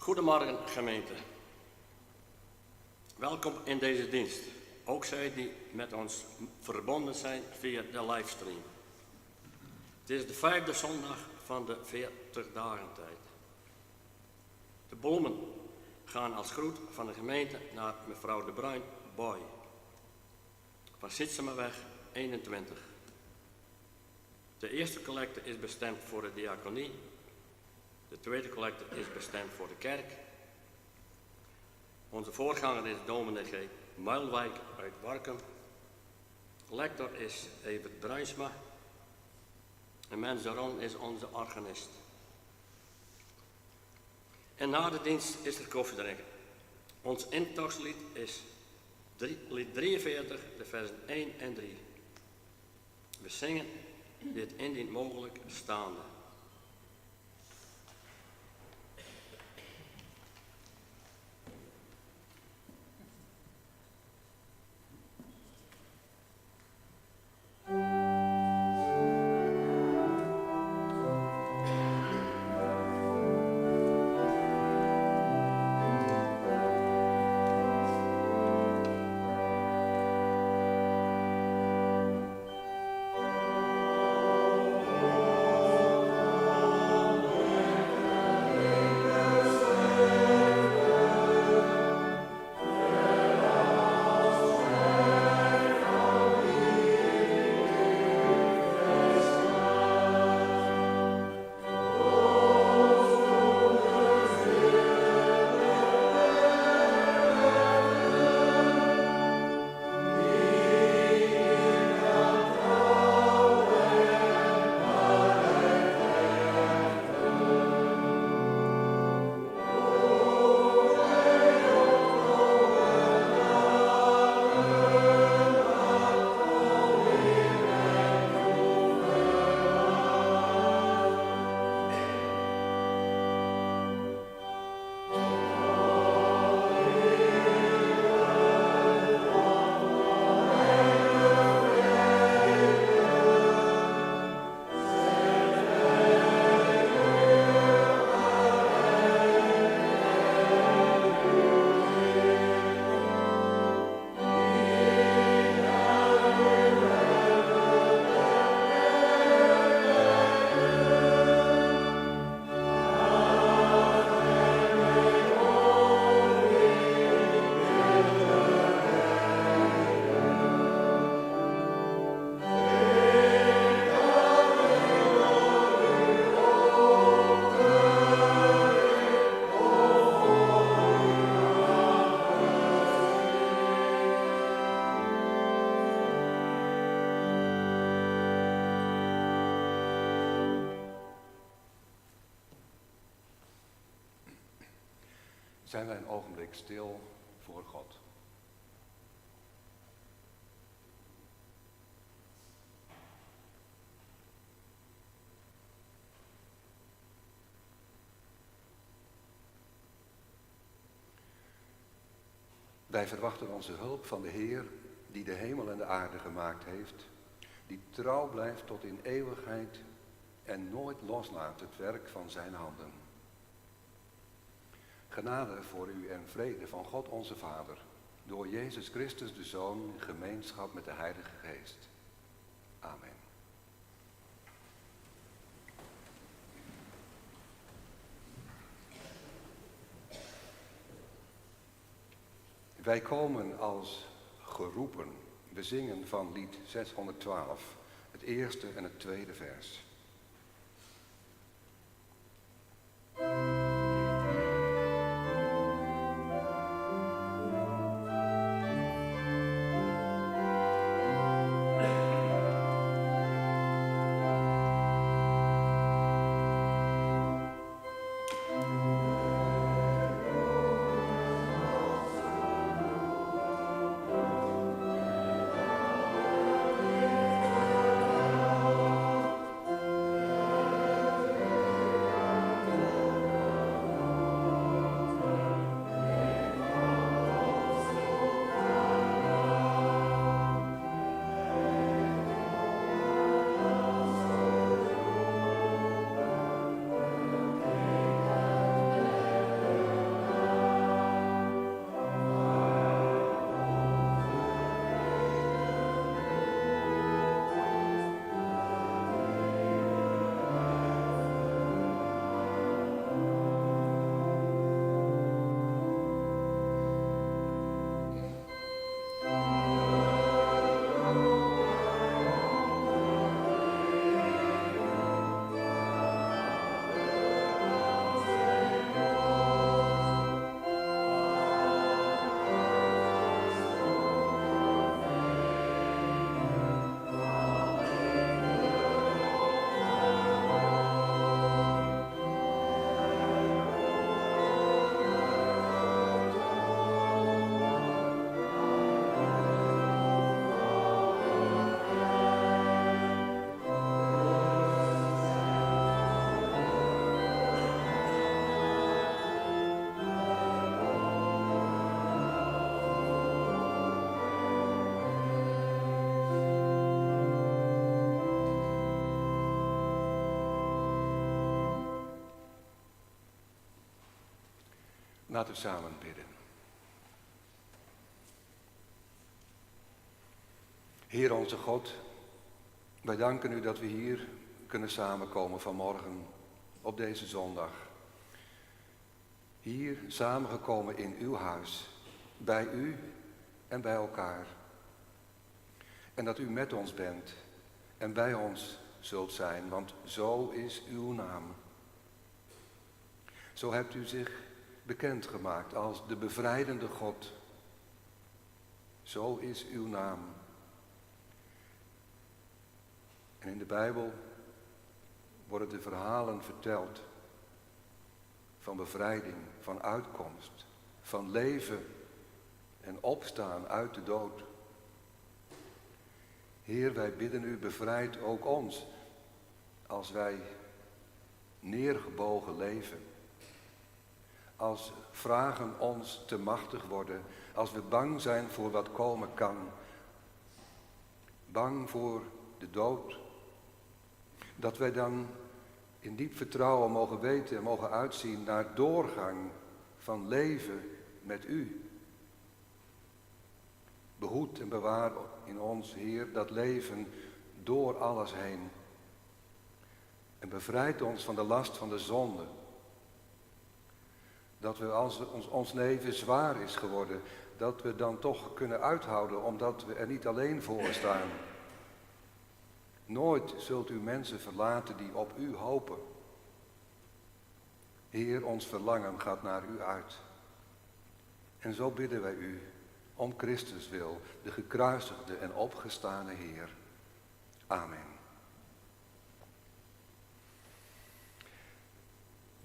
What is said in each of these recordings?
Goedemorgen gemeente. Welkom in deze dienst. Ook zij die met ons verbonden zijn via de livestream. Het is de 5e zondag van de 40 dagen tijd. De bloemen gaan als groet van de gemeente naar mevrouw De Bruin Boy. Van Sietsemaweg 21. De eerste collecte is bestemd voor de diaconie. De tweede collecte is bestemd voor de kerk. Onze voorganger is dominee G. Muilwijk uit Warkum. Lector is Evert Bruinsma. En Menzeron is onze organist. En na de dienst is er koffiedrinken. Ons intochtslied is lied 43, de versen 1 en 3. We zingen dit indien mogelijk staande. Zijn wij een ogenblik stil voor God. Wij verwachten onze hulp van de Heer, die de hemel en de aarde gemaakt heeft, die trouw blijft tot in eeuwigheid en nooit loslaat het werk van zijn handen. Genade voor u en vrede van God onze Vader, door Jezus Christus de Zoon, in gemeenschap met de Heilige Geest. Amen. Wij komen als geroepen. We zingen van lied 612, het eerste en het tweede vers. Laten we samen bidden. Heer onze God, wij danken u dat we hier kunnen samenkomen vanmorgen op deze zondag. Hier samengekomen in uw huis, bij u en bij elkaar. En dat u met ons bent en bij ons zult zijn, want zo is uw naam. Zo hebt u zich bekendgemaakt als de bevrijdende God. Zo is uw naam. En in de Bijbel worden de verhalen verteld van bevrijding, van uitkomst, van leven en opstaan uit de dood. Heer, wij bidden u, bevrijd ook ons als wij neergebogen leven. Als vragen ons te machtig worden, als we bang zijn voor wat komen kan. Bang voor de dood. Dat wij dan in diep vertrouwen mogen weten en mogen uitzien naar doorgang van leven met u. Behoed en bewaar in ons, Heer, dat leven door alles heen. En bevrijd ons van de last van de zonde. Dat we als ons leven zwaar is geworden, dat we dan toch kunnen uithouden omdat we er niet alleen voor staan. Nooit zult u mensen verlaten die op u hopen. Heer, ons verlangen gaat naar u uit. En zo bidden wij u om Christus wil, de gekruisigde en opgestane Heer. Amen.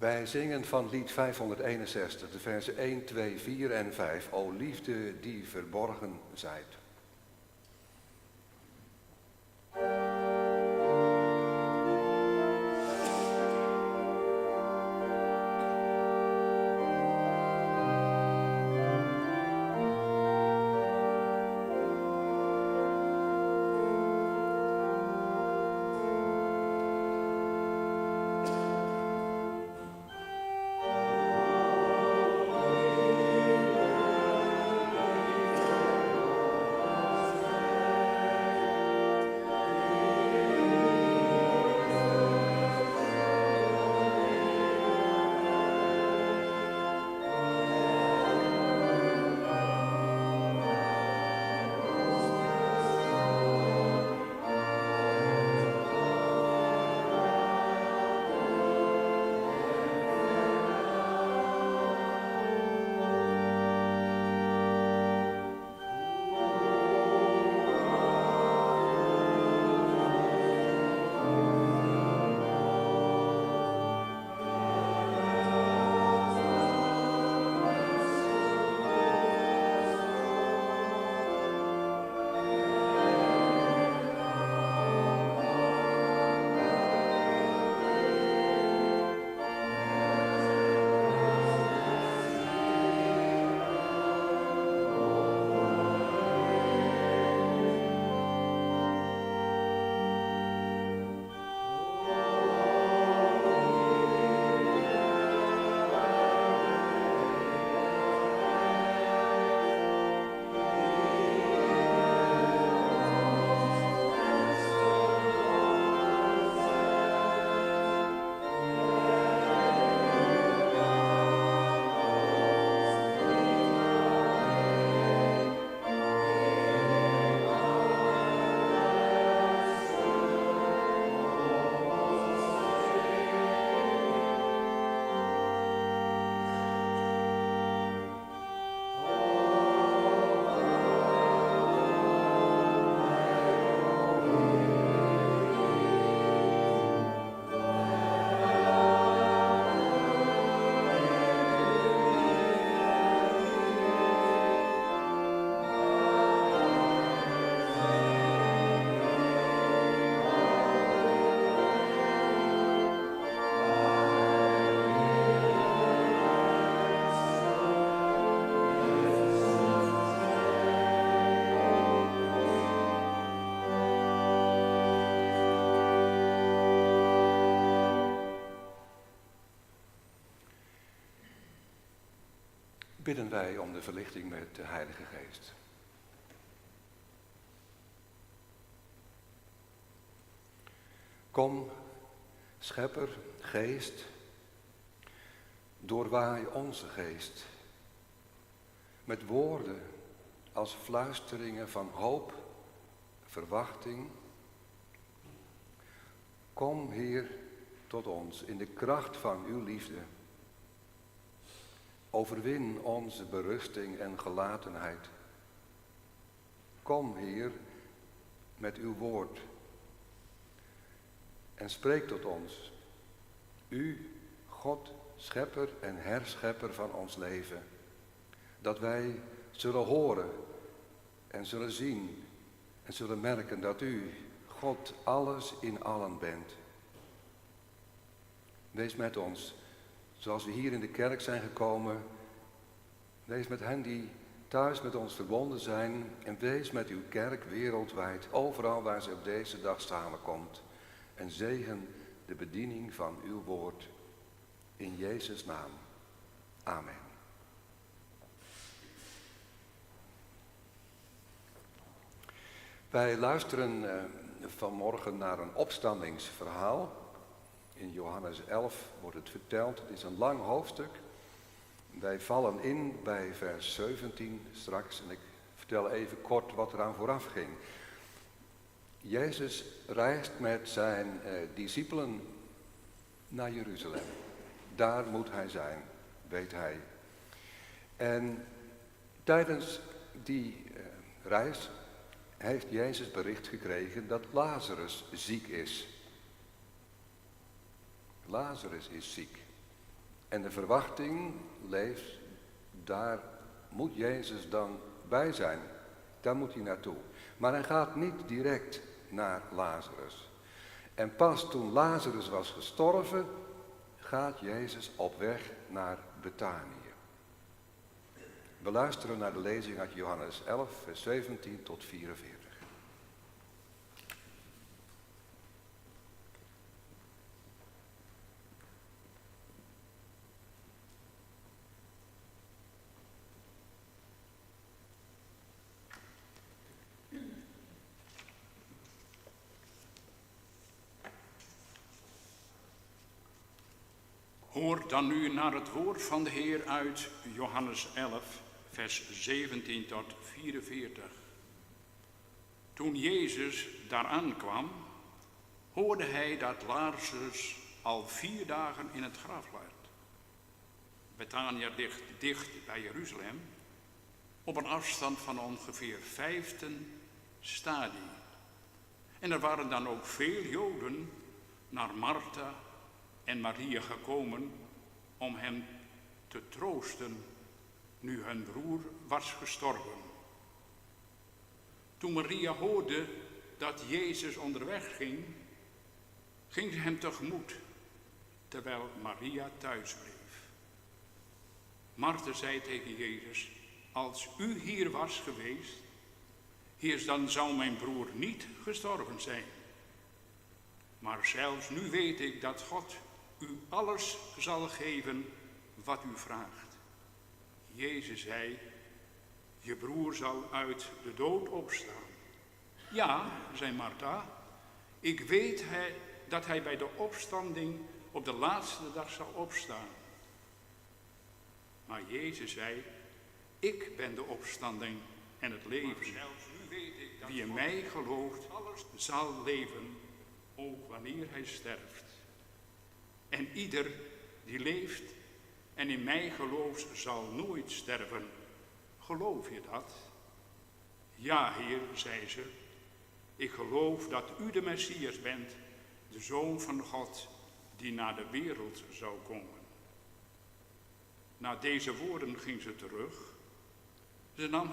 Wij zingen van lied 561, de versen 1, 2, 4 en 5. O liefde die verborgen zijt. bidden wij om de verlichting met de Heilige Geest. Kom, Schepper, Geest, doorwaai onze geest met woorden als fluisteringen van hoop, verwachting. Kom, Heer, tot ons in de kracht van uw liefde. Overwin onze berusting en gelatenheid. Kom, Heer, met uw woord en spreek tot ons. U, God, schepper en herschepper van ons leven. Dat wij zullen horen en zullen zien en zullen merken dat u, God, alles in allen bent. Wees met ons, zoals we hier in de kerk zijn gekomen. Wees met hen die thuis met ons verbonden zijn. En wees met uw kerk wereldwijd, overal waar ze op deze dag samenkomt. En zegen de bediening van uw woord. In Jezus' naam. Amen. Wij luisteren vanmorgen naar een opstandingsverhaal. In Johannes 11 wordt het verteld. Het is een lang hoofdstuk. Wij vallen in bij vers 17 straks. En ik vertel even kort wat eraan vooraf ging. Jezus reist met zijn discipelen naar Jeruzalem. Daar moet hij zijn, weet hij. En tijdens die reis heeft Jezus bericht gekregen dat Lazarus ziek is. Lazarus is ziek. En de verwachting leeft, daar moet Jezus dan bij zijn. Daar moet hij naartoe. Maar hij gaat niet direct naar Lazarus. En pas toen Lazarus was gestorven, gaat Jezus op weg naar Betanië. We luisteren naar de lezing uit Johannes 11, vers 17 tot 44. Hoor dan nu naar het woord van de Heer uit Johannes 11, vers 17 tot 44. Toen Jezus daar aankwam, hoorde hij dat Lazarus al 4 dagen in het graf lag. Betanië ligt dicht bij Jeruzalem, op een afstand van ongeveer 15 stadii. En er waren dan ook veel Joden naar Martha en Maria gekomen om hem te troosten nu hun broer was gestorven. Toen Maria hoorde dat Jezus onderweg ging, ging ze hem tegemoet, terwijl Maria thuis bleef. Martha zei tegen Jezus: als u hier was geweest, Heer, dan zou mijn broer niet gestorven zijn. Maar zelfs nu weet ik dat God u alles zal geven wat u vraagt. Jezus zei: je broer zal uit de dood opstaan. Ja, zei Martha, ik weet dat hij bij de opstanding op de laatste dag zal opstaan. Maar Jezus zei: ik ben de opstanding en het leven. Wie in mij gelooft, zal leven, ook wanneer hij sterft. En ieder die leeft en in mij gelooft, zal nooit sterven. Geloof je dat? Ja, Heer, zei ze, ik geloof dat u de Messias bent, de Zoon van God, die naar de wereld zou komen. Na deze woorden ging ze terug. Ze nam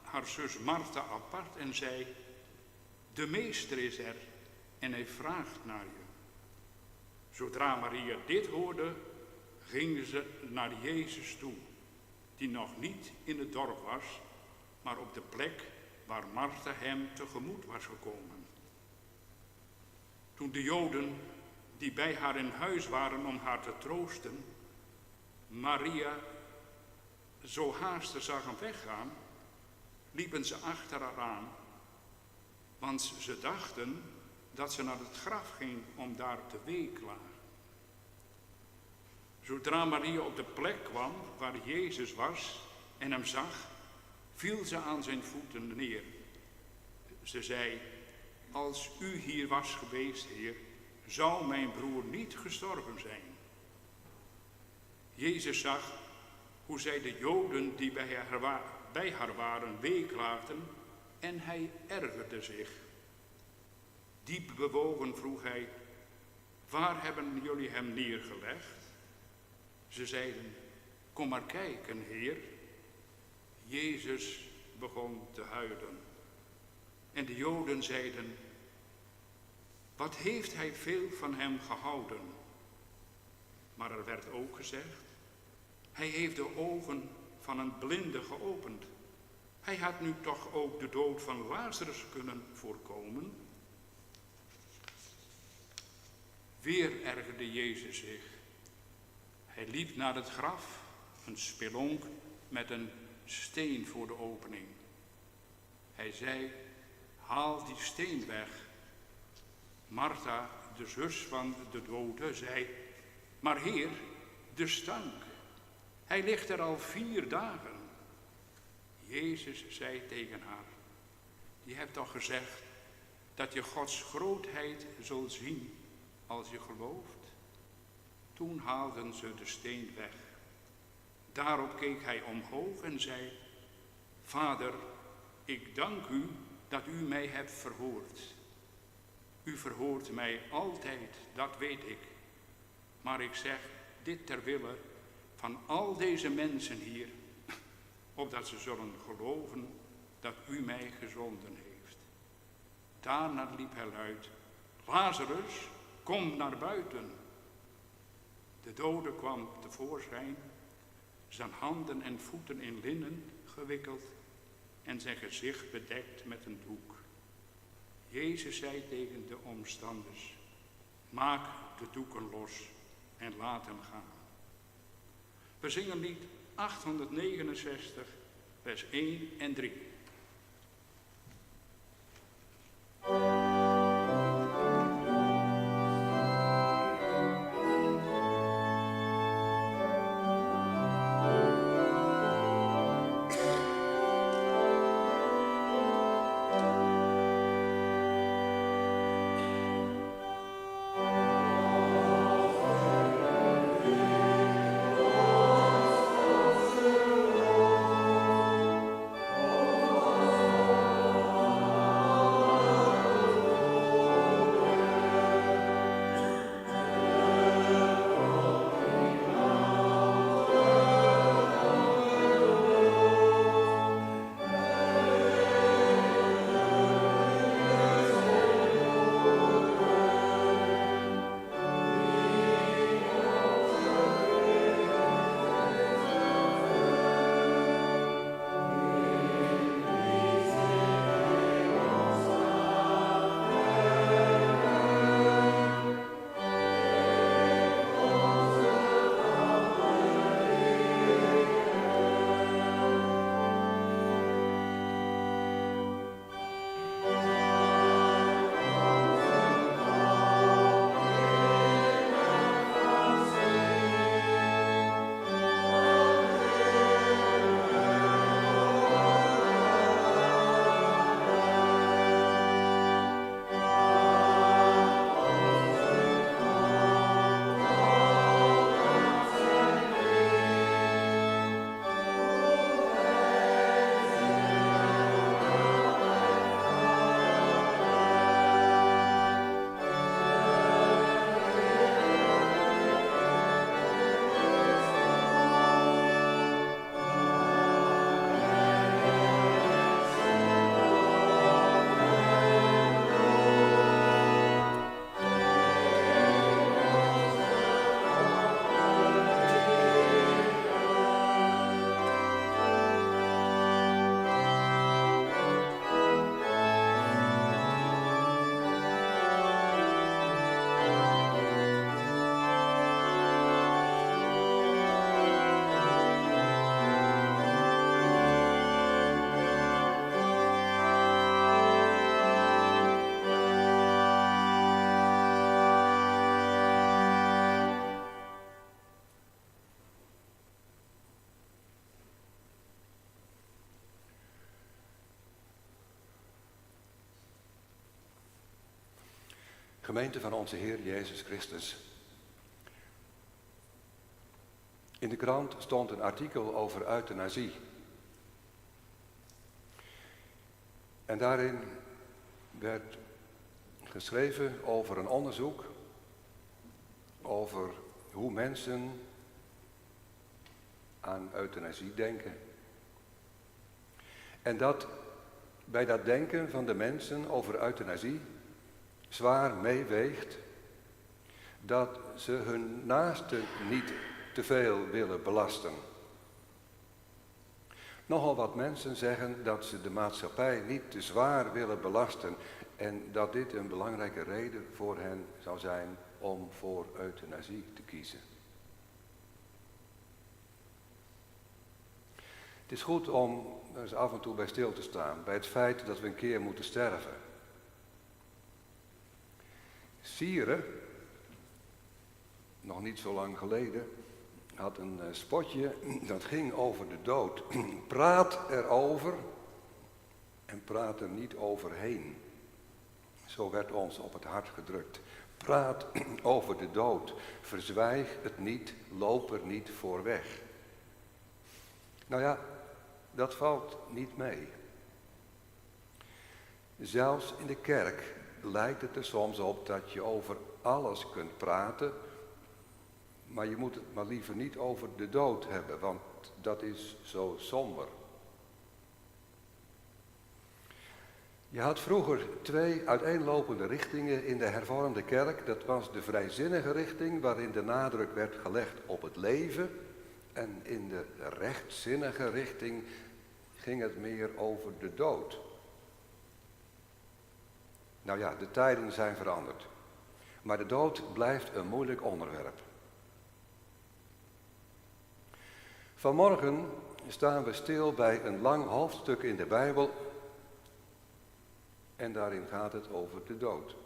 haar zus Martha apart en zei: de meester is er en hij vraagt naar je. Zodra Maria dit hoorde, ging ze naar Jezus toe, die nog niet in het dorp was, maar op de plek waar Martha hem tegemoet was gekomen. Toen de Joden die bij haar in huis waren om haar te troosten, Maria zo haast ze zag hem weggaan, liepen ze achter haar aan, want ze dachten dat ze naar het graf ging om daar te weeklagen. Zodra Maria op de plek kwam waar Jezus was en hem zag, viel ze aan zijn voeten neer. Ze zei: als u hier was geweest, Heer, zou mijn broer niet gestorven zijn. Jezus zag hoe zij de Joden die bij haar waren weeklaagden en hij ergerde zich. Diep bewogen vroeg hij: waar hebben jullie hem neergelegd? Ze zeiden: kom maar kijken, Heer. Jezus begon te huilen. En de Joden zeiden: wat heeft hij veel van hem gehouden? Maar er werd ook gezegd: hij heeft de ogen van een blinde geopend. Hij had nu toch ook de dood van Lazarus kunnen voorkomen? Weer ergerde Jezus zich. Hij liep naar het graf, een spelonk met een steen voor de opening. Hij zei: haal die steen weg. Martha, de zus van de dode, zei: maar Heer, de stank. Hij ligt er al 4 dagen. Jezus zei tegen haar: je hebt toch gezegd dat je Gods grootheid zult zien als je gelooft? Toen haalden ze de steen weg. Daarop keek hij omhoog en zei: Vader, ik dank u dat u mij hebt verhoord. U verhoort mij altijd, dat weet ik. Maar ik zeg dit ter wille van al deze mensen hier, opdat ze zullen geloven dat u mij gezonden heeft. Daarna liep hij luid: Lazarus, kom naar buiten. De dode kwam tevoorschijn, zijn handen en voeten in linnen gewikkeld en zijn gezicht bedekt met een doek. Jezus zei tegen de omstanders: maak de doeken los en laat hem gaan. We zingen lied 869, vers 1 en 3. Oh Gemeente van onze Heer Jezus Christus. In de krant stond een artikel over euthanasie. En daarin werd geschreven over een onderzoek over hoe mensen aan euthanasie denken. En dat bij dat denken van de mensen over euthanasie zwaar meeweegt dat ze hun naasten niet te veel willen belasten. Nogal wat mensen zeggen dat ze de maatschappij niet te zwaar willen belasten en dat dit een belangrijke reden voor hen zou zijn om voor euthanasie te kiezen. Het is goed om er eens af en toe bij stil te staan, bij het feit dat we een keer moeten sterven. Sieren, nog niet zo lang geleden, had een spotje dat ging over de dood. Praat erover en praat er niet overheen. Zo werd ons op het hart gedrukt. Praat over de dood. Verzwijg het niet, loop er niet voor weg. Nou ja, dat valt niet mee. Zelfs in de kerk lijkt het er soms op dat je over alles kunt praten, maar je moet het maar liever niet over de dood hebben, want dat is zo somber. Je had vroeger 2 uiteenlopende richtingen in de hervormde kerk. Dat was de vrijzinnige richting, waarin de nadruk werd gelegd op het leven. En in de rechtzinnige richting ging het meer over de dood. Nou ja, de tijden zijn veranderd. Maar de dood blijft een moeilijk onderwerp. Vanmorgen staan we stil bij een lang hoofdstuk in de Bijbel. En daarin gaat het over de dood.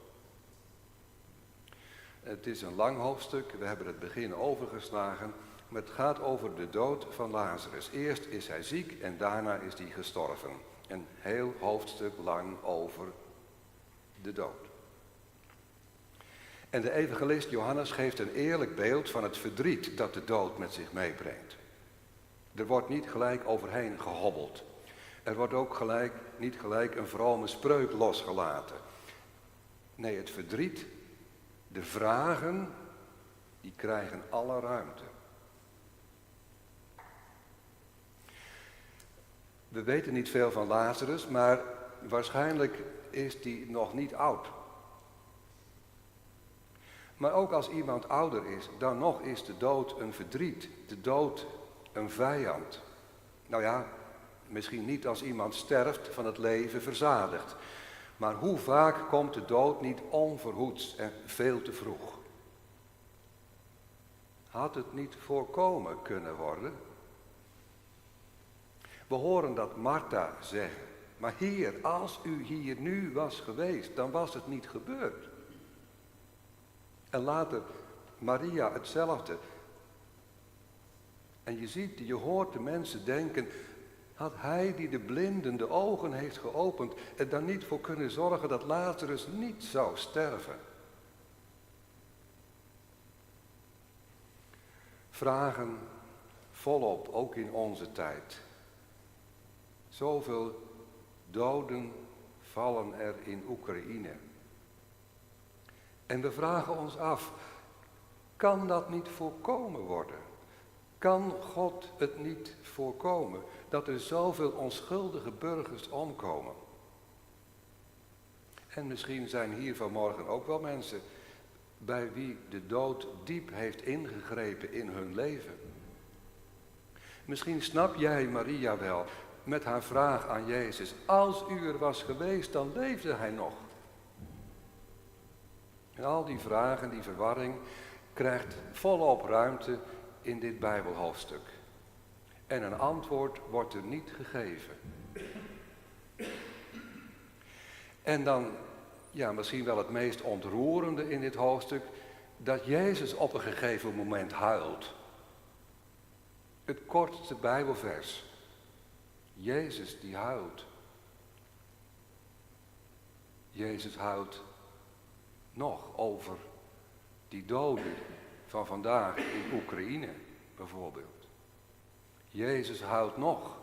Het is een lang hoofdstuk, we hebben het begin overgeslagen. Maar het gaat over de dood van Lazarus. Eerst is hij ziek en daarna is hij gestorven. Een heel hoofdstuk lang over de dood. En de evangelist Johannes geeft een eerlijk beeld van het verdriet dat de dood met zich meebrengt. Er wordt niet gelijk overheen gehobbeld. Er wordt ook niet gelijk een vrome spreuk losgelaten. Nee, het verdriet, de vragen, die krijgen alle ruimte. We weten niet veel van Lazarus, maar waarschijnlijk is die nog niet oud. Maar ook als iemand ouder is, dan nog is de dood een verdriet, de dood een vijand. Nou ja, misschien niet als iemand sterft, van het leven verzadigd. Maar hoe vaak komt de dood niet onverhoeds en veel te vroeg? Had het niet voorkomen kunnen worden? We horen dat Martha zeggen, maar Heer, als u hier nu was geweest, dan was het niet gebeurd. En later Maria hetzelfde. En je hoort de mensen denken, had hij die de blinden de ogen heeft geopend er dan niet voor kunnen zorgen dat Lazarus niet zou sterven? Vragen volop, ook in onze tijd. Zoveel doden vallen er in Oekraïne. En we vragen ons af, kan dat niet voorkomen worden? Kan God het niet voorkomen dat er zoveel onschuldige burgers omkomen? En misschien zijn hier vanmorgen ook wel mensen bij wie de dood diep heeft ingegrepen in hun leven. Misschien snap jij Maria wel met haar vraag aan Jezus, als u er was geweest, dan leefde hij nog. En al die vragen, die verwarring, krijgt volop ruimte in dit Bijbelhoofdstuk. En een antwoord wordt er niet gegeven. En dan, ja, misschien wel het meest ontroerende in dit hoofdstuk, dat Jezus op een gegeven moment huilt. Het kortste Bijbelvers. Jezus die huilt. Jezus huilt nog over die doden van vandaag in Oekraïne bijvoorbeeld. Jezus huilt nog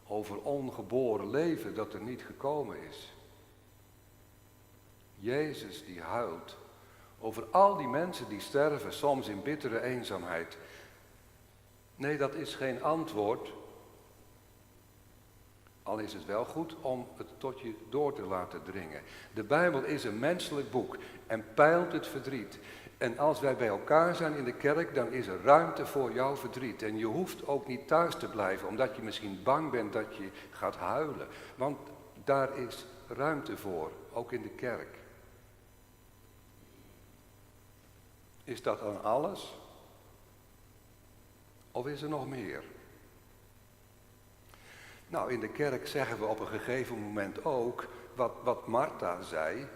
over ongeboren leven dat er niet gekomen is. Jezus die huilt over al die mensen die sterven, soms in bittere eenzaamheid. Nee, dat is geen antwoord. Al is het wel goed om het tot je door te laten dringen. De Bijbel is een menselijk boek en peilt het verdriet. En als wij bij elkaar zijn in de kerk, dan is er ruimte voor jouw verdriet. En je hoeft ook niet thuis te blijven, omdat je misschien bang bent dat je gaat huilen. Want daar is ruimte voor, ook in de kerk. Is dat dan alles? Of is er nog meer? Nou, in de kerk zeggen we op een gegeven moment ook wat Martha zei.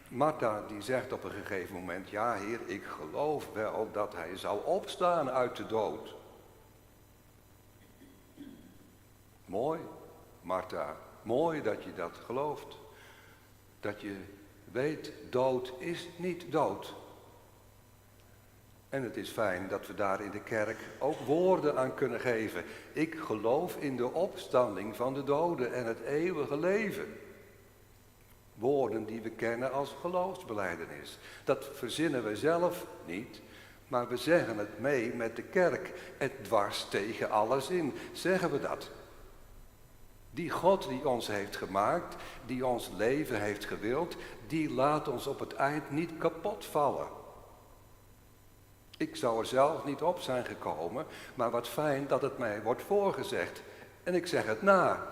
Martha die zegt op een gegeven moment, ja Heer, ik geloof wel dat hij zou opstaan uit de dood. Mooi, Martha, mooi dat je dat gelooft. Dat je weet, dood is niet dood. En het is fijn dat we daar in de kerk ook woorden aan kunnen geven. Ik geloof in de opstanding van de doden en het eeuwige leven. Woorden die we kennen als geloofsbelijdenis. Dat verzinnen we zelf niet, maar we zeggen het mee met de kerk. Het dwars tegen alles in, zeggen we dat. Die God die ons heeft gemaakt, die ons leven heeft gewild, die laat ons op het eind niet kapot vallen. Ik zou er zelf niet op zijn gekomen, maar wat fijn dat het mij wordt voorgezegd. En ik zeg het na.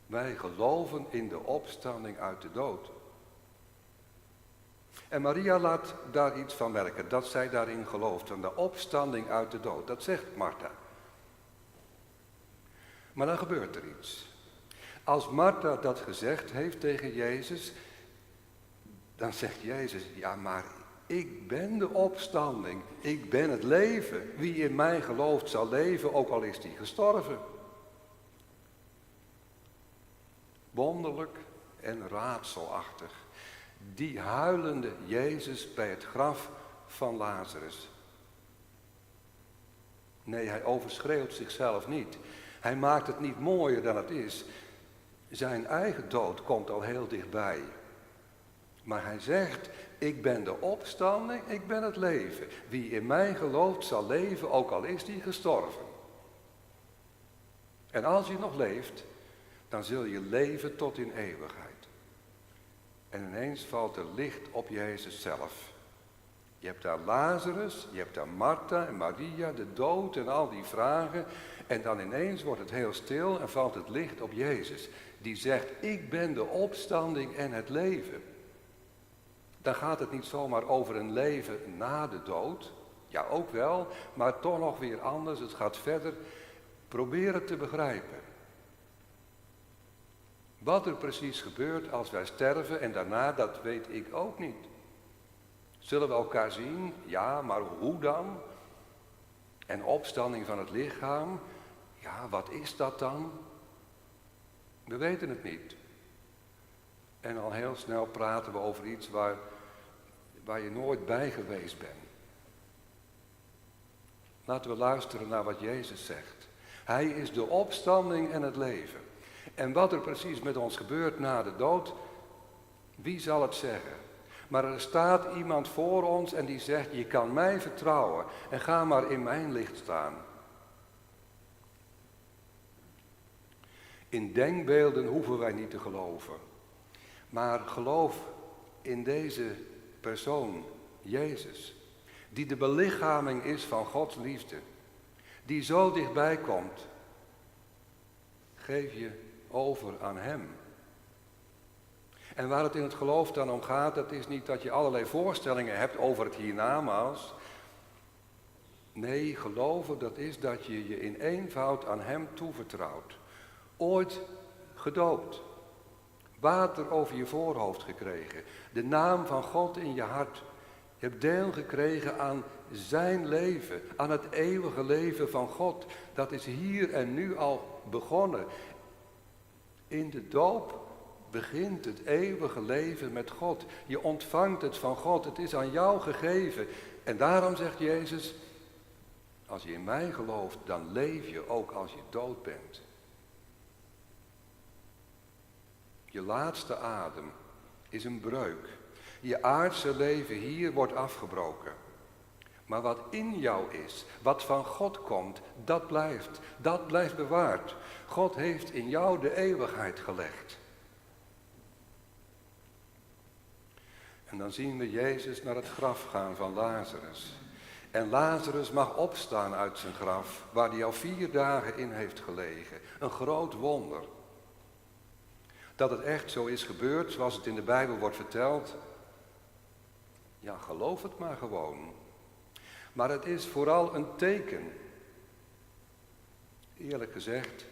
Wij geloven in de opstanding uit de dood. En Maria laat daar iets van merken, dat zij daarin gelooft, van de opstanding uit de dood. Dat zegt Martha. Maar dan gebeurt er iets. Als Martha dat gezegd heeft tegen Jezus, dan zegt Jezus, ja maar ik ben de opstanding, ik ben het leven. Wie in mij gelooft zal leven, ook al is hij gestorven. Wonderlijk en raadselachtig. Die huilende Jezus bij het graf van Lazarus. Nee, hij overschreeuwt zichzelf niet. Hij maakt het niet mooier dan het is. Zijn eigen dood komt al heel dichtbij. Maar hij zegt, ik ben de opstanding, ik ben het leven. Wie in mij gelooft zal leven, ook al is hij gestorven. En als je nog leeft, dan zul je leven tot in eeuwigheid. En ineens valt er licht op Jezus zelf. Je hebt daar Lazarus, je hebt daar Martha en Maria, de dood en al die vragen. En dan ineens wordt het heel stil en valt het licht op Jezus. Die zegt, ik ben de opstanding en het leven. Dan gaat het niet zomaar over een leven na de dood. Ja, ook wel, maar toch nog weer anders. Het gaat verder. Probeer het te begrijpen. Wat er precies gebeurt als wij sterven en daarna, dat weet ik ook niet. Zullen we elkaar zien? Ja, maar hoe dan? En opstanding van het lichaam? Ja, wat is dat dan? We weten het niet. En al heel snel praten we over iets waar je nooit bij geweest bent. Laten we luisteren naar wat Jezus zegt. Hij is de opstanding en het leven. En wat er precies met ons gebeurt na de dood, wie zal het zeggen? Maar er staat iemand voor ons en die zegt, je kan mij vertrouwen en ga maar in mijn licht staan. In denkbeelden hoeven wij niet te geloven. Maar geloof in deze persoon, Jezus, die de belichaming is van Gods liefde, die zo dichtbij komt. Geef je over aan hem. En waar het in het geloof dan om gaat, dat is niet dat je allerlei voorstellingen hebt over het hiernamaals. Nee, geloven, dat is dat je je in eenvoud aan hem toevertrouwt. Ooit gedoopt. Water over je voorhoofd gekregen. De naam van God in je hart. Je hebt deel gekregen aan zijn leven. Aan het eeuwige leven van God. Dat is hier en nu al begonnen. In de doop begint het eeuwige leven met God. Je ontvangt het van God, het is aan jou gegeven. En daarom zegt Jezus, als je in mij gelooft, dan leef je ook als je dood bent. Je laatste adem is een breuk. Je aardse leven hier wordt afgebroken. Maar wat in jou is, wat van God komt, dat blijft bewaard. God heeft in jou de eeuwigheid gelegd. En dan zien we Jezus naar het graf gaan van Lazarus. En Lazarus mag opstaan uit zijn graf, waar hij al 4 dagen in heeft gelegen. Een groot wonder. Dat het echt zo is gebeurd, zoals het in de Bijbel wordt verteld. Ja, geloof het maar gewoon. Maar het is vooral een teken. Eerlijk gezegd,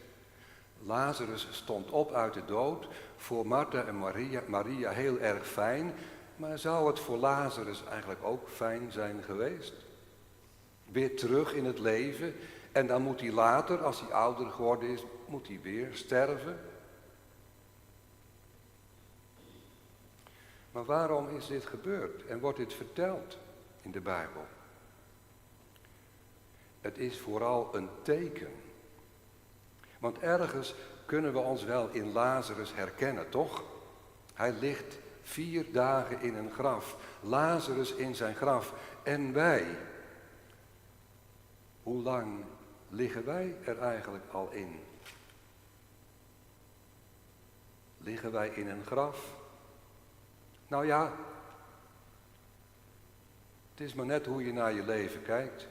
Lazarus stond op uit de dood. Voor Martha en Maria heel erg fijn. Maar zou het voor Lazarus eigenlijk ook fijn zijn geweest? Weer terug in het leven. En dan moet hij later, als hij ouder geworden is, moet hij weer sterven. Maar waarom is dit gebeurd en wordt dit verteld in de Bijbel? Het is vooral een teken. Want ergens kunnen we ons wel in Lazarus herkennen, toch? Hij ligt 4 dagen in een graf. Lazarus in zijn graf. En wij? Hoe lang liggen wij er eigenlijk al in? Liggen wij in een graf? Nou ja, het is maar net hoe je naar je leven kijkt.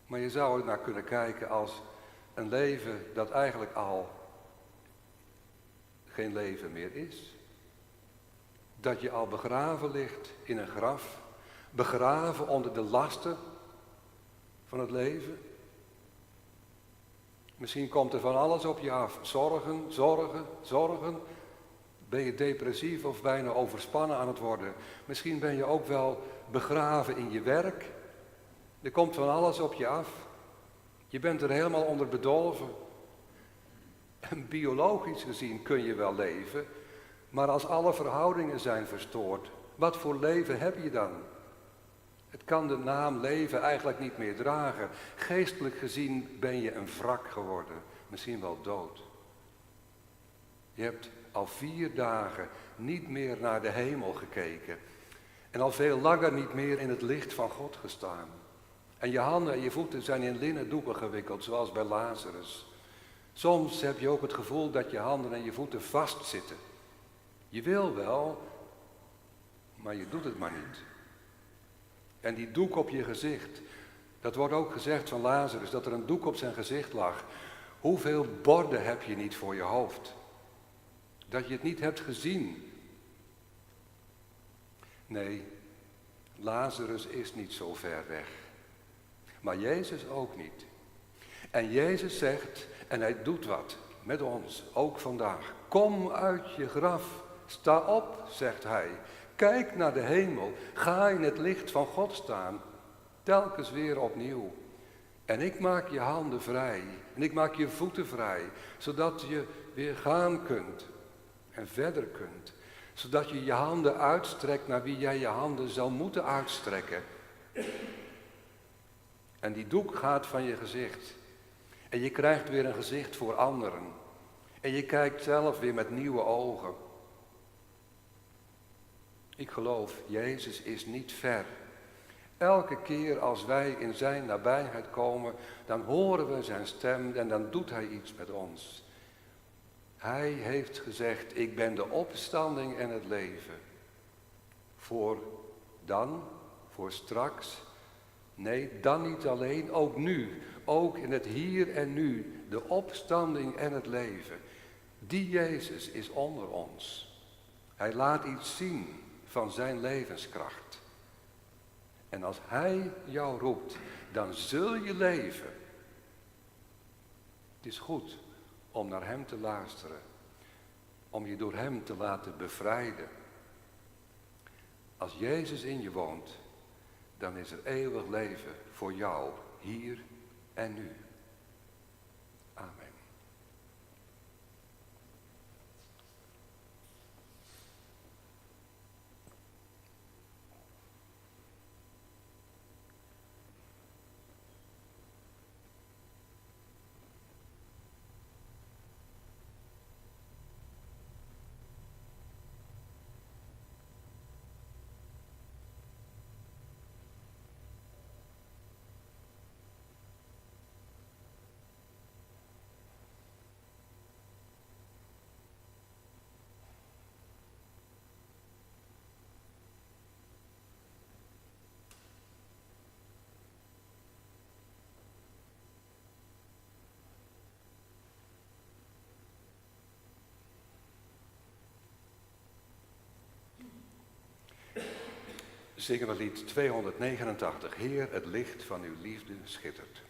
Maar je zou er naar kunnen kijken als een leven dat eigenlijk al geen leven meer is. Dat je al begraven ligt in een graf, begraven onder de lasten van het leven. Misschien komt er van alles op je af. Zorgen, zorgen, zorgen. Ben je depressief of bijna overspannen aan het worden? Misschien ben je ook wel begraven in je werk. Er komt van alles op je af. Je bent er helemaal onder bedolven. En biologisch gezien kun je wel leven, maar als alle verhoudingen zijn verstoord, wat voor leven heb je dan? Het kan de naam leven eigenlijk niet meer dragen. Geestelijk gezien ben je een wrak geworden, misschien wel dood. Je hebt al 4 dagen niet meer naar de hemel gekeken en al veel langer niet meer in het licht van God gestaan. En je handen en je voeten zijn in linnen doeken gewikkeld, zoals bij Lazarus. Soms heb je ook het gevoel dat je handen en je voeten vastzitten. Je wil wel, maar je doet het maar niet. En die doek op je gezicht, dat wordt ook gezegd van Lazarus, dat er een doek op zijn gezicht lag. Hoeveel borden heb je niet voor je hoofd? Dat je het niet hebt gezien. Nee, Lazarus is niet zo ver weg. Maar Jezus ook niet. En Jezus zegt, en hij doet wat met ons, ook vandaag. Kom uit je graf, sta op, zegt hij. Kijk naar de hemel, ga in het licht van God staan. Telkens weer opnieuw. En ik maak je handen vrij, en ik maak je voeten vrij, zodat je weer gaan kunt en verder kunt. Zodat je je handen uitstrekt naar wie jij je handen zou moeten uitstrekken. En die doek gaat van je gezicht. En je krijgt weer een gezicht voor anderen. En je kijkt zelf weer met nieuwe ogen. Ik geloof, Jezus is niet ver. Elke keer als wij in zijn nabijheid komen, dan horen we zijn stem en dan doet hij iets met ons. Hij heeft gezegd, ik ben de opstanding en het leven. Voor dan, voor straks. Nee, dan niet alleen, ook nu. Ook in het hier en nu. De opstanding en het leven. Die Jezus is onder ons. Hij laat iets zien van zijn levenskracht. En als hij jou roept, dan zul je leven. Het is goed om naar hem te luisteren. Om je door hem te laten bevrijden. Als Jezus in je woont, dan is er eeuwig leven voor jou, hier en nu. Amen. zingen we lied 289. Heer, het licht van uw liefde schittert.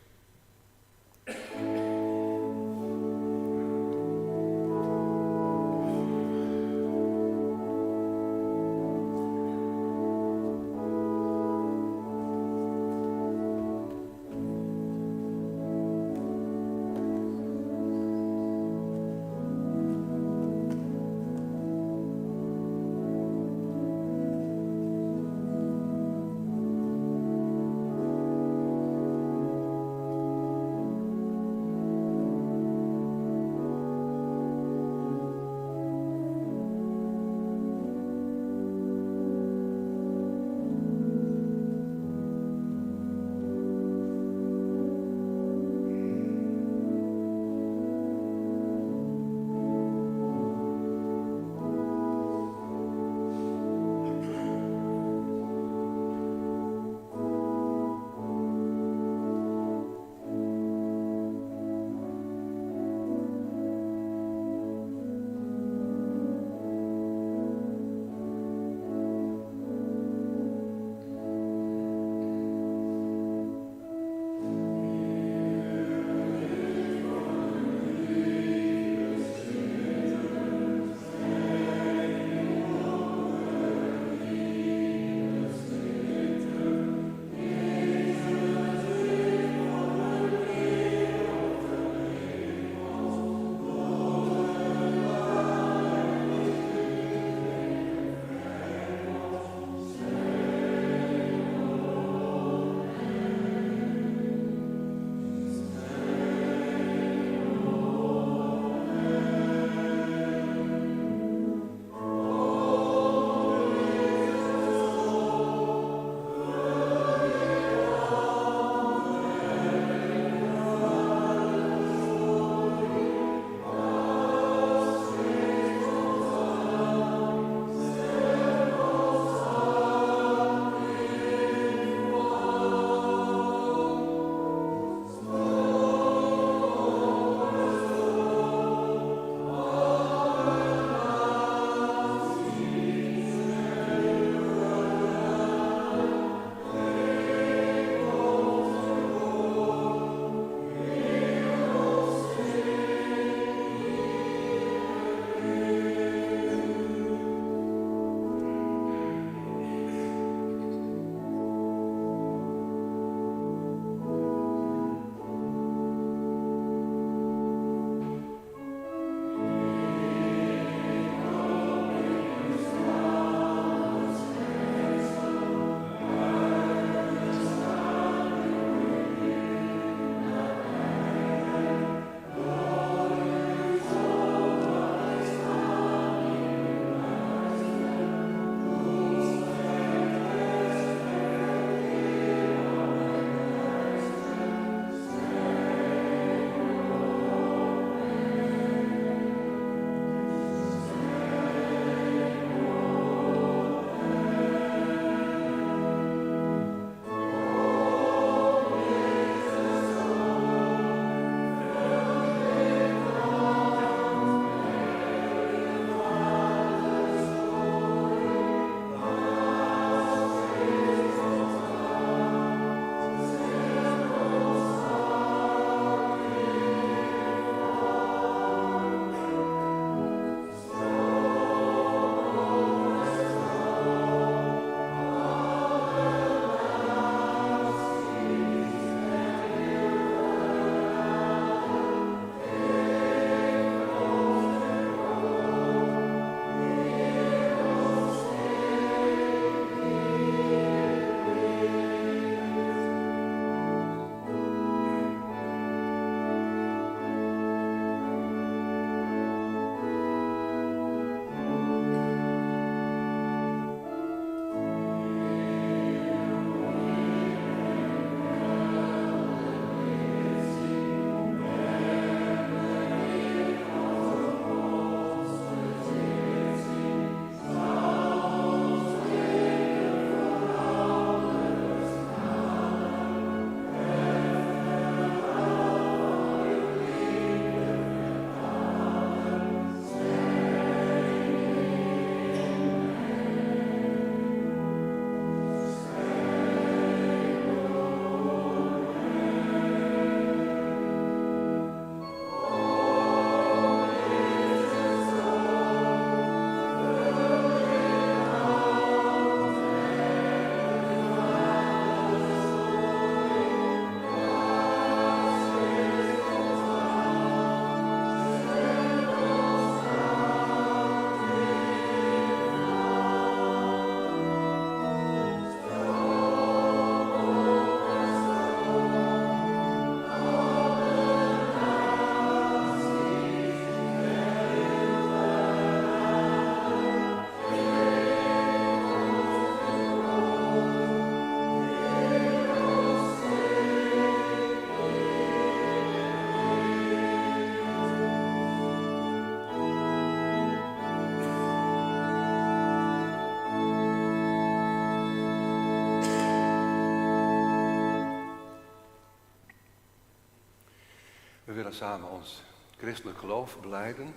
We willen samen ons christelijk geloof belijden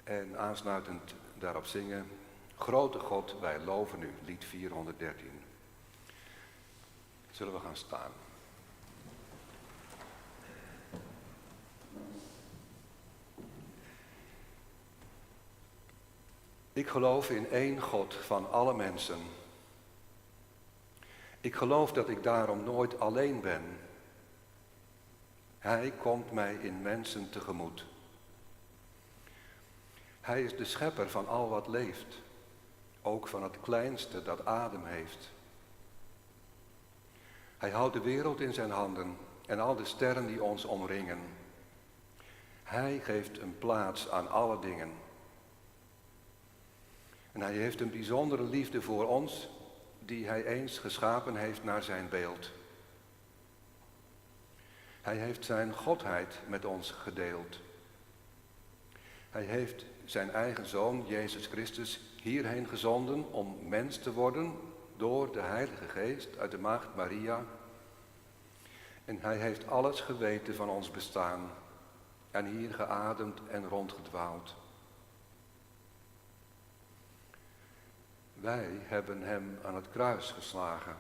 en aansluitend daarop zingen: Grote God, wij loven u, lied 413. Zullen we gaan staan? Ik geloof in één God van alle mensen. Ik geloof dat ik daarom nooit alleen ben. Hij komt mij in mensen tegemoet. Hij is de schepper van al wat leeft, ook van het kleinste dat adem heeft. Hij houdt de wereld in zijn handen en al de sterren die ons omringen. Hij geeft een plaats aan alle dingen. En hij heeft een bijzondere liefde voor ons, die hij eens geschapen heeft naar zijn beeld. Hij heeft zijn godheid met ons gedeeld. Hij heeft zijn eigen Zoon, Jezus Christus, hierheen gezonden om mens te worden door de Heilige Geest uit de Maagd Maria. En hij heeft alles geweten van ons bestaan en hier geademd en rondgedwaald. Wij hebben hem aan het kruis geslagen.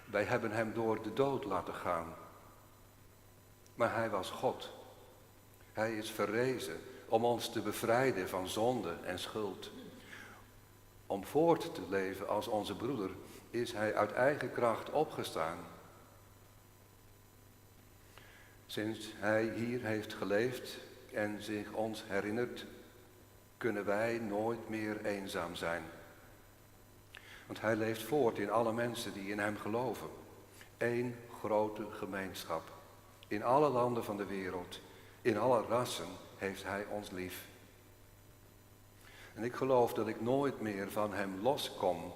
Wij hebben hem door de dood laten gaan. Maar hij was God. Hij is verrezen om ons te bevrijden van zonde en schuld. Om voort te leven als onze broeder is hij uit eigen kracht opgestaan. Sinds hij hier heeft geleefd en zich ons herinnert, kunnen wij nooit meer eenzaam zijn. Want hij leeft voort in alle mensen die in hem geloven. Eén grote gemeenschap. In alle landen van de wereld, in alle rassen heeft hij ons lief. En ik geloof dat ik nooit meer van hem loskom.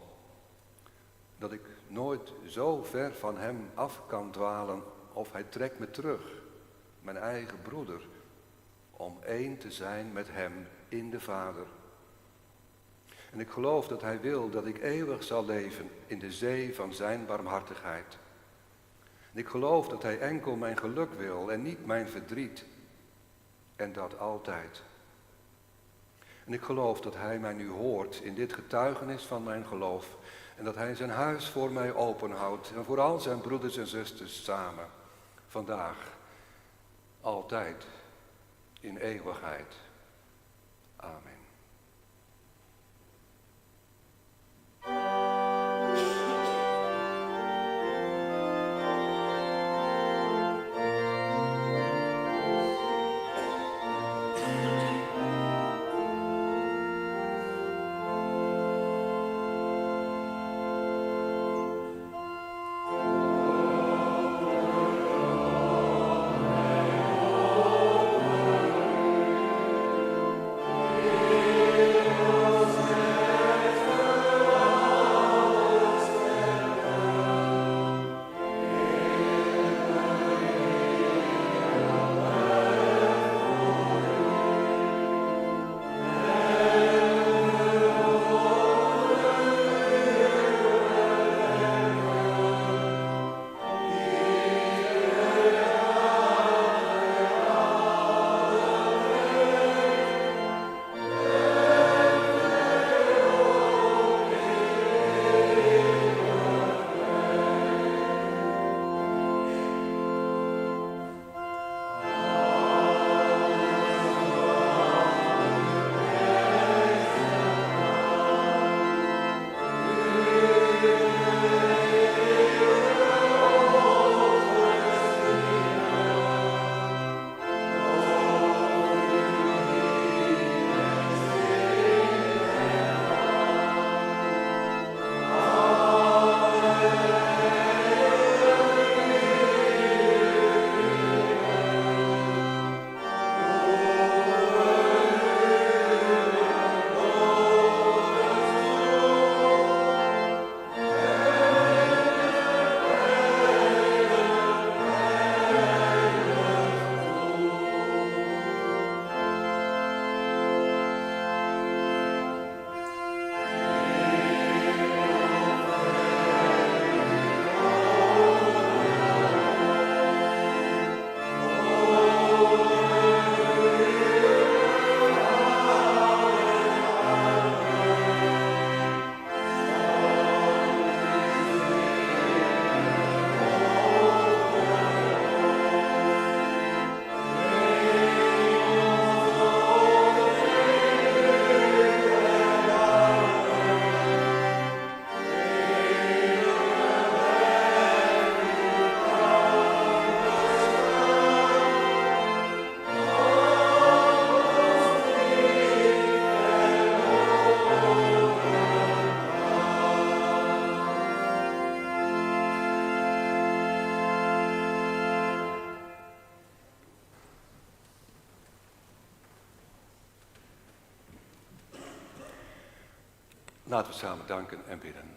Dat ik nooit zo ver van hem af kan dwalen of hij trekt me terug, mijn eigen broeder, om één te zijn met hem in de Vader. En ik geloof dat hij wil dat ik eeuwig zal leven in de zee van zijn barmhartigheid. En ik geloof dat hij enkel mijn geluk wil en niet mijn verdriet. En dat altijd. En ik geloof dat hij mij nu hoort in dit getuigenis van mijn geloof. En dat hij zijn huis voor mij openhoudt en voor al zijn broeders en zusters samen. Vandaag, altijd, in eeuwigheid. Amen. Laten we samen danken en bidden.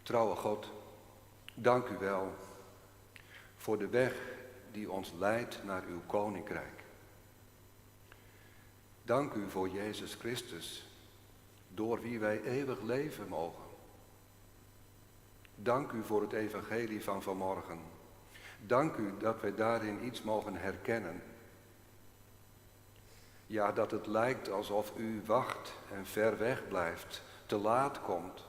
Trouwe God, dank u wel voor de weg die ons leidt naar uw koninkrijk. Dank u voor Jezus Christus, door wie wij eeuwig leven mogen. Dank u voor het evangelie van vanmorgen. Dank u dat wij daarin iets mogen herkennen. Ja, dat het lijkt alsof u wacht en ver weg blijft, te laat komt.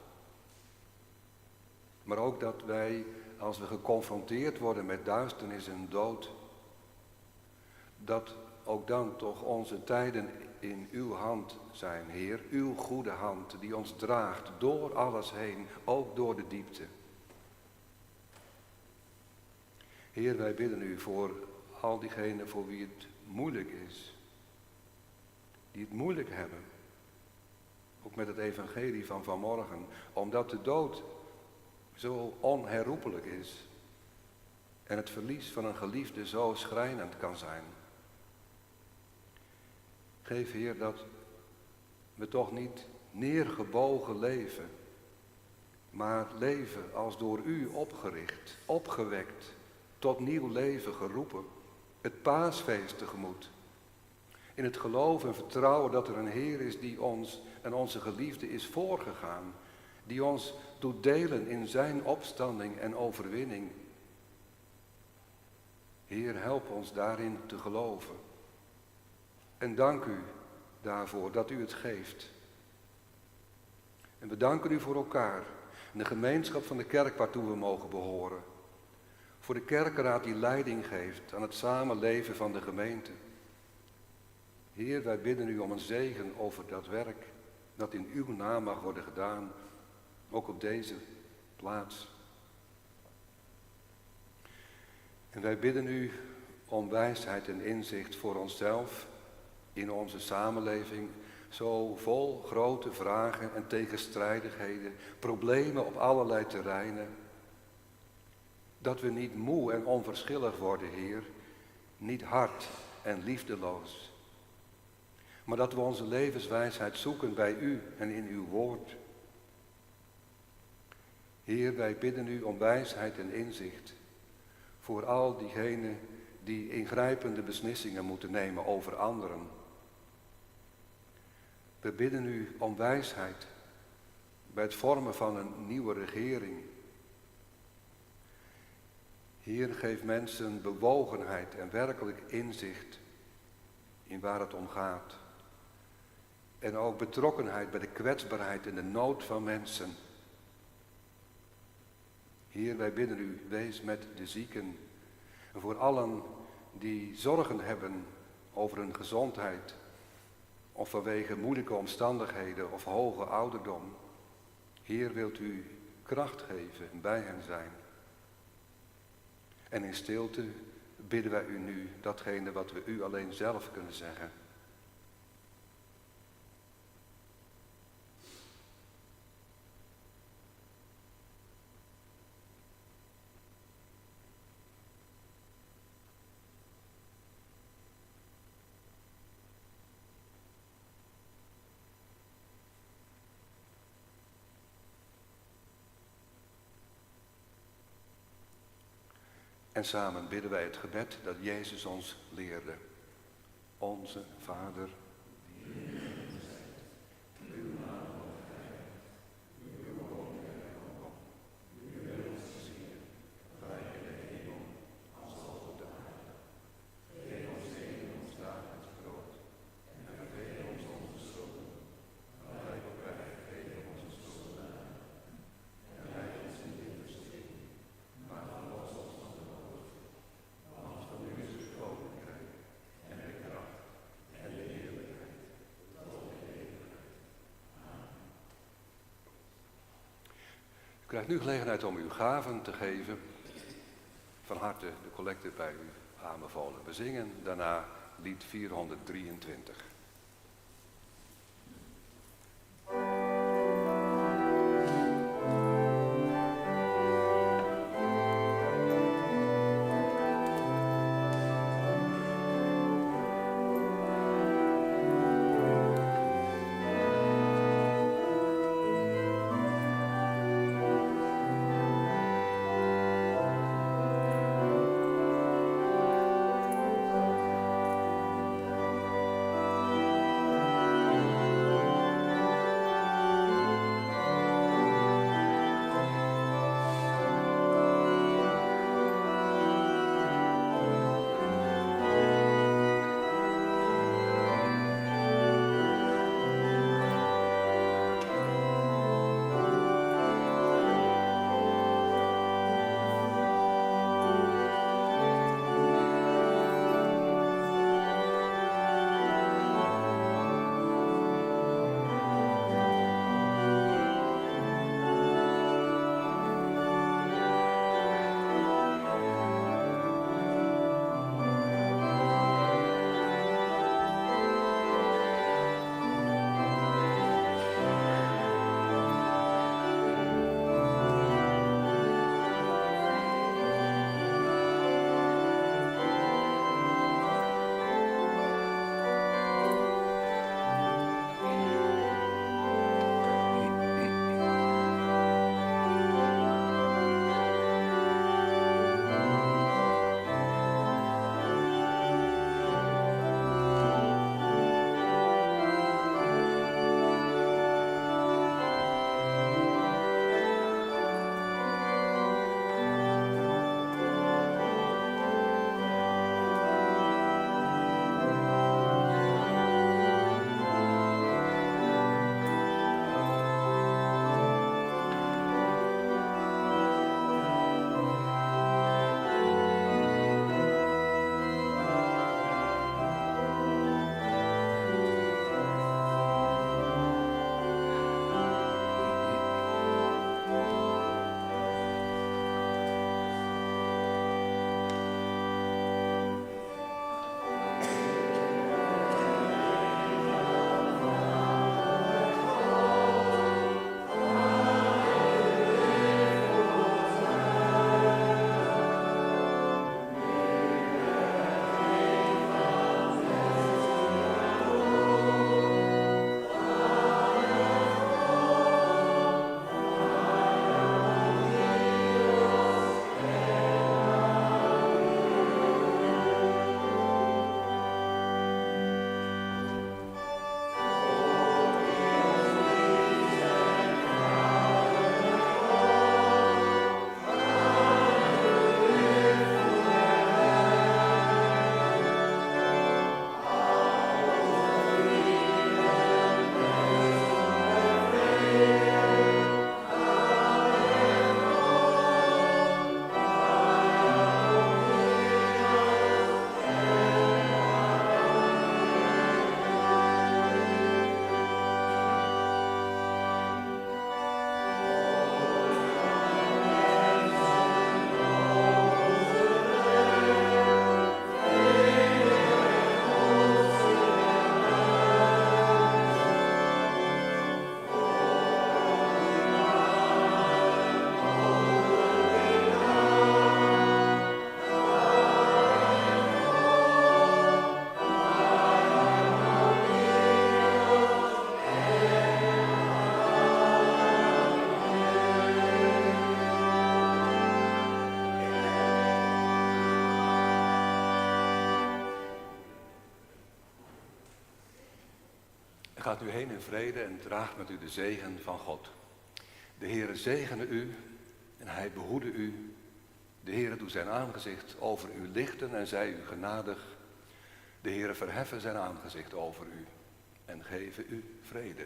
Maar ook dat wij, als we geconfronteerd worden met duisternis en dood, dat ook dan toch onze tijden in uw hand zijn, Heer. Uw goede hand die ons draagt door alles heen, ook door de diepte. Heer, wij bidden u voor al diegenen voor wie het moeilijk is. Die het moeilijk hebben. Ook met het evangelie van vanmorgen. Omdat de dood zo onherroepelijk is. En het verlies van een geliefde zo schrijnend kan zijn. Geef, Heer, dat we toch niet neergebogen leven. Maar leven als door u opgericht, opgewekt, tot nieuw leven geroepen. Het paasfeest tegemoet. In het geloof en vertrouwen dat er een Heer is die ons en onze geliefde is voorgegaan. Die ons doet delen in zijn opstanding en overwinning. Heer, help ons daarin te geloven. En dank u daarvoor dat u het geeft. En we danken u voor elkaar. En de gemeenschap van de kerk waartoe we mogen behoren. Voor de kerkenraad die leiding geeft aan het samenleven van de gemeente. Heer, wij bidden u om een zegen over dat werk dat in uw naam mag worden gedaan, ook op deze plaats. En wij bidden u om wijsheid en inzicht voor onszelf in onze samenleving, zo vol grote vragen en tegenstrijdigheden, problemen op allerlei terreinen. Dat we niet moe en onverschillig worden, Heer, niet hard en liefdeloos. Maar dat we onze levenswijsheid zoeken bij u en in uw woord. Heer, wij bidden u om wijsheid en inzicht voor al diegenen die ingrijpende beslissingen moeten nemen over anderen. We bidden u om wijsheid bij het vormen van een nieuwe regering. Heer, geef mensen bewogenheid en werkelijk inzicht in waar het om gaat. En ook betrokkenheid bij de kwetsbaarheid en de nood van mensen. Heer, wij bidden u, wees met de zieken. En voor allen die zorgen hebben over hun gezondheid. Of vanwege moeilijke omstandigheden of hoge ouderdom. Heer, wilt u kracht geven en bij hen zijn. En in stilte bidden wij u nu datgene wat we u alleen zelf kunnen zeggen. En samen bidden wij het gebed dat Jezus ons leerde. Onze Vader, die in de hemel zijt, uw naam wordt geheiligd, uw koninkrijk komt, uw wil geschieden, gelijk in de hemel als op de aarde. Geef ons heden ons dagelijks brood en vergeef ons onze schulden, gelijk ook wij vergeven onze schuldenaren. En leid ons niet in verzoeking, maar verlos ons van de dood. Want van u is het koninkrijk en de kracht en de heerlijkheid tot de eeuwigheid. Amen. U krijgt nu gelegenheid om uw gaven te geven. Van harte de collecte bij u aanbevolen. We zingen daarna lied 423. Gaat u heen in vrede en draagt met u de zegen van God. De Heere zegene u en hij behoede u. De Heere doet zijn aangezicht over u lichten en zij u genadig. De Heere verheffen zijn aangezicht over u en geven u vrede.